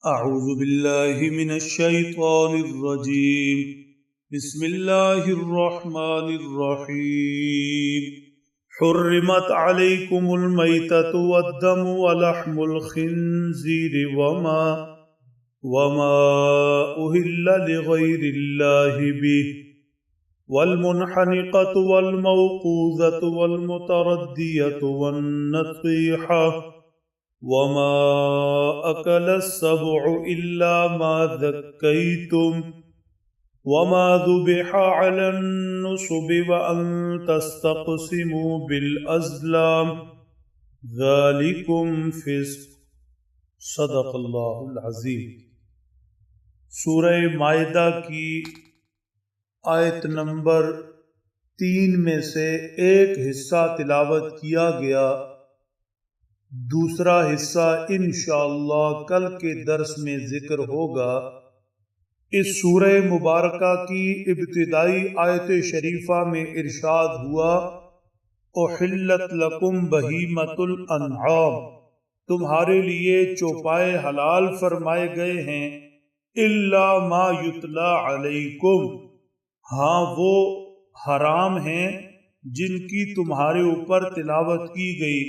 أعوذ بالله من الشيطان الرجيم. بسم الله الرحمن الرحيم. حرمت عليكم الميتة والدم ولحم الخنزير وما أهل لغير الله به والمنحنقة والموقوذة والمتردية والنطيحة وما أكل السبع إلا ما ذكيتم وما ذبح على النصب وأن تستقسموا بالأزلام ذلكم فسق. صدق اللہ العظیم. سورہ مائدہ کی آیت نمبر 3 میں سے ایک حصہ تلاوت کیا گیا، دوسرا حصہ انشاءاللہ کل کے درس میں ذکر ہوگا. اس سورہ مبارکہ کی ابتدائی آیت شریفہ میں ارشاد ہوا احلت لکم بہیمۃ الانعام، تمہارے لیے چوپائے حلال فرمائے گئے ہیں، الا ما یتلا علیکم، ہاں وہ حرام ہیں جن کی تمہارے اوپر تلاوت کی گئی،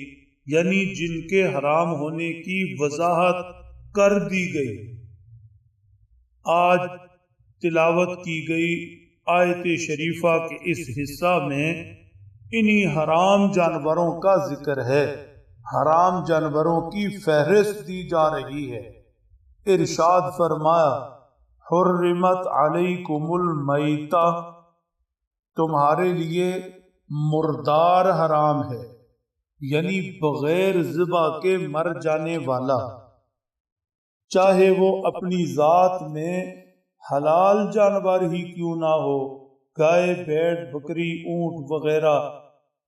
یعنی جن کے حرام ہونے کی وضاحت کر دی گئی. آج تلاوت کی گئی آیت شریفہ کے اس حصہ میں انہی حرام جانوروں کا ذکر ہے، حرام جانوروں کی فہرست دی جا رہی ہے. ارشاد فرمایا حرمت علیکم المیتہ، تمہارے لیے مردار حرام ہے، یعنی بغیر ذبح کے مر جانے والا، چاہے وہ اپنی ذات میں حلال جانور ہی کیوں نہ ہو، گائے بھیڑ بکری اونٹ وغیرہ،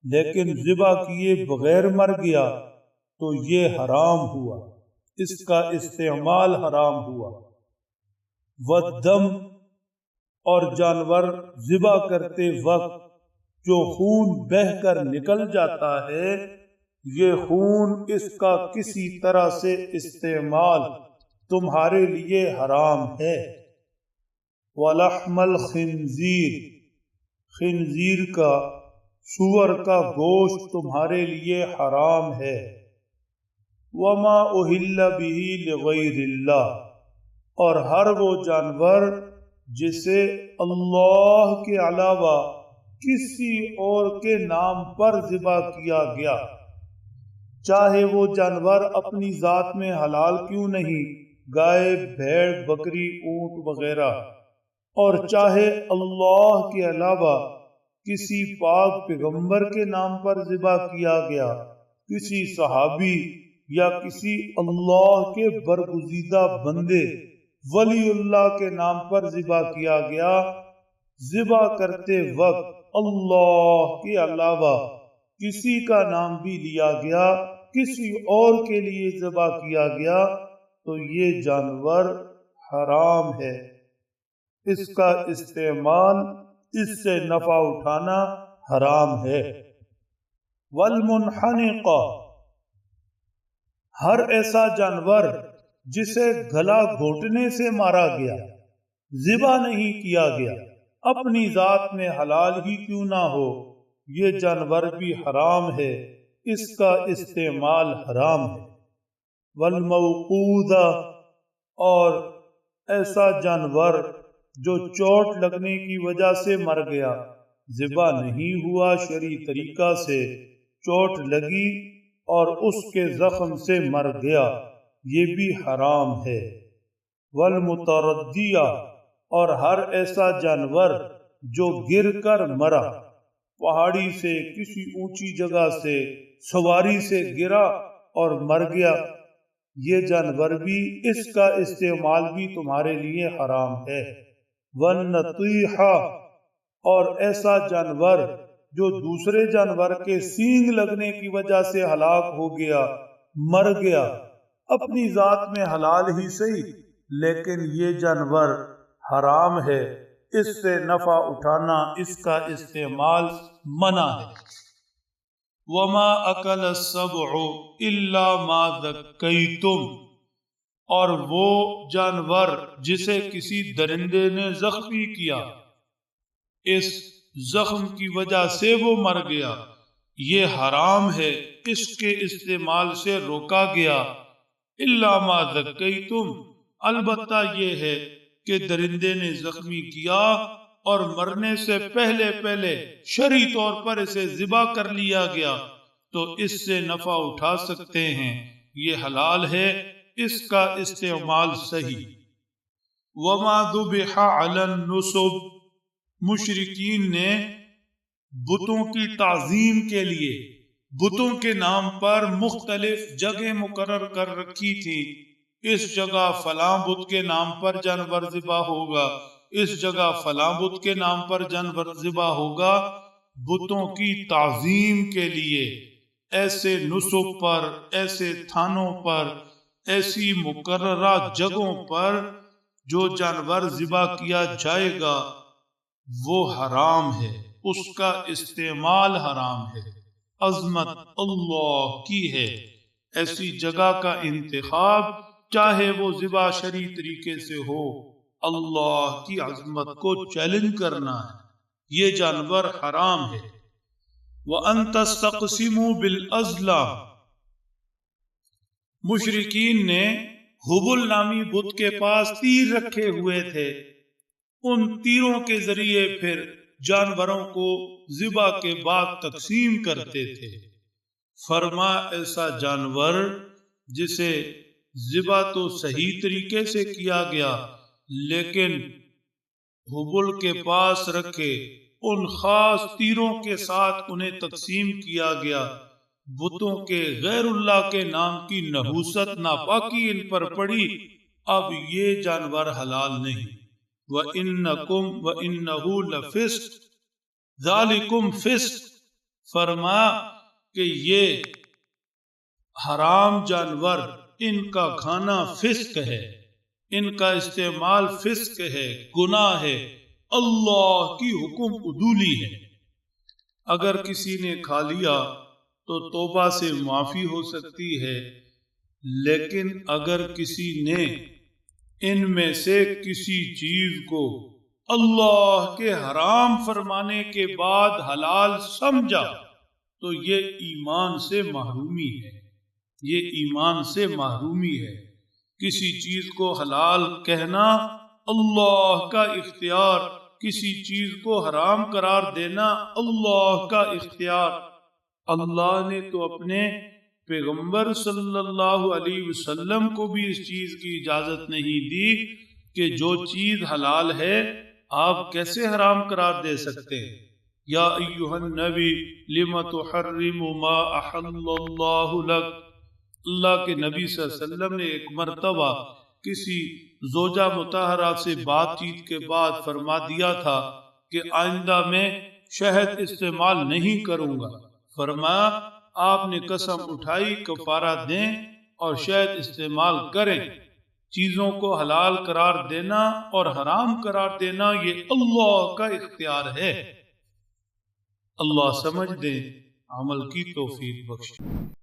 لیکن ذبح کیے بغیر مر گیا تو یہ حرام ہوا، اس کا استعمال حرام ہوا. والدم، اور جانور ذبح کرتے وقت جو خون بہہ کر نکل جاتا ہے، یہ خون اس کا کسی طرح سے استعمال تمہارے لیے حرام ہے. وَلَحْمَ الْخِنْزِيرِ، خنزیر کا، سور کا گوشت تمہارے لیے حرام ہے. وَمَا أُهِلَّ بِهِ لِغَيْرِ اللَّهِ، اور ہر وہ جانور جسے اللہ کے علاوہ کسی اور کے نام پر ذبح کیا گیا، چاہے وہ جانور اپنی ذات میں حلال کیوں نہیں، گائے بھیڑ بکری اونٹ وغیرہ، اور چاہے اللہ کے علاوہ کسی پاک پیغمبر کے نام پر ذبح کیا گیا، کسی صحابی یا کسی اللہ کے برگزیدہ بندے ولی اللہ کے نام پر ذبح کیا گیا، ذبح کرتے وقت اللہ کے علاوہ کسی کا نام بھی لیا گیا، کسی اور کے لیے ذبح کیا گیا، تو یہ جانور حرام ہے. اس کا استعمال، اس سے نفع اٹھانا حرام ہے. والمنحنقہ، ہر ایسا جانور جسے گلا گھونٹنے سے مارا گیا، ذبح نہیں کیا گیا، اپنی ذات میں حلال ہی کیوں نہ ہو، یہ جانور بھی حرام ہے، اس کا استعمال حرام ہے. والموقوذہ، اور ایسا جانور جو چوٹ لگنے کی وجہ سے مر گیا، ذبح نہیں ہوا شرعی طریقہ سے، چوٹ لگی اور اس کے زخم سے مر گیا، یہ بھی حرام ہے. والمتردیہ، اور ہر ایسا جانور جو گر کر مرا، پہاڑی سے، کسی اونچی جگہ سے، سواری سے گرا اور مر گیا، یہ جانور بھی، اس کا استعمال بھی تمہارے لیے حرام ہے. والنطیحہ، اور ایسا جانور جو دوسرے جانور کے سینگ لگنے کی وجہ سے ہلاک ہو گیا، مر گیا، اپنی ذات میں حلال ہی صحیح، لیکن یہ جانور حرام ہے، اس سے نفع اٹھانا، اس کا استعمال منع ہے. وما اکل السبع الا ما ذکیتم، اور وہ جانور جسے کسی درندے نے زخمی کیا، اس زخم کی وجہ سے وہ مر گیا، یہ حرام ہے، اس کے استعمال سے روکا گیا۔ الا ما ذکیتم، البتہ یہ ہے کہ درندے نے زخمی کیا اور مرنے سے پہلے شرعی طور پر اسے ذبح کر لیا گیا تو اس سے نفع اٹھا سکتے ہیں، یہ حلال ہے، اس کا استعمال صحیح۔ وما ذبح علی النصب، مشرکین نے بتوں کی تعظیم کے لیے بتوں کے نام پر مختلف جگہ مقرر کر رکھی تھی، اس جگہ فلاں بت کے نام پر جانور ذبح ہوگا، اس جگہ فلاں بت کے نام پر جانور ذبح ہوگا، بتوں کی تعظیم کے لیے ایسے نصب پر، ایسے تھانوں پر، ایسی مقررہ جگہوں پر جو جانور ذبح کیا جائے گا وہ حرام ہے، اس کا استعمال حرام ہے، عظمت اللہ کی ہے۔ ایسی جگہ کا انتخاب چاہے وہ ذبح شرعی طریقے سے ہو، اللہ کی عظمت کو چیلنج کرنا ہے، یہ جانور حرام ہے۔ وَأَن تَسْتَقْسِمُوا بِالْأَزْلَامِ، مشرکین نے حبل نامی بت کے پاس تیر رکھے ہوئے تھے، ان تیروں کے ذریعے پھر جانوروں کو ذبح کے بعد تقسیم کرتے تھے۔ فرما ایسا جانور جسے ذبح تو صحیح طریقے سے کیا گیا لیکن حبل کے پاس رکھے ان خاص تیروں کے ساتھ انہیں تقسیم کیا گیا، بتوں کے غیر اللہ کے نام کی نحوست ناپاکی ان پر پڑی، اب یہ جانور حلال نہیں۔ وَإِنَّكُمْ وَإِنَّهُ لَفِسْقٌ، ذَلِكُمْ فِسْقٌ، فرما کہ یہ حرام جانور، ان کا کھانا فسق ہے، ان کا استعمال فسق ہے، گناہ ہے، اللہ کی حکم عدولی ہے۔ اگر کسی نے کھا لیا تو توبہ سے معافی ہو سکتی ہے، لیکن اگر کسی نے ان میں سے کسی چیز کو اللہ کے حرام فرمانے کے بعد حلال سمجھا تو یہ ایمان سے محرومی ہے، یہ ایمان سے محرومی ہے۔ کسی چیز کو حلال کہنا اللہ کا اختیار، کسی چیز کو حرام قرار دینا اللہ کا اختیار۔ اللہ نے تو اپنے پیغمبر صلی اللہ علیہ وسلم کو بھی اس چیز کی اجازت نہیں دی کہ جو چیز حلال ہے آپ کیسے حرام قرار دے سکتے ہیں۔ یا ایہا النبی لم تحرم ما احل اللہ لک، اللہ کے نبی صلی اللہ علیہ وسلم نے ایک مرتبہ کسی زوجہ مطہرہ سے بات چیت کے بعد فرما دیا تھا کہ آئندہ میں شہد استعمال نہیں کروں گا، فرمایا آپ نے قسم اٹھائی کفارہ دیں اور شہد استعمال کریں۔ چیزوں کو حلال قرار دینا اور حرام قرار دینا یہ اللہ کا اختیار ہے۔ اللہ سمجھ دیں، عمل کی توفیق بخشے۔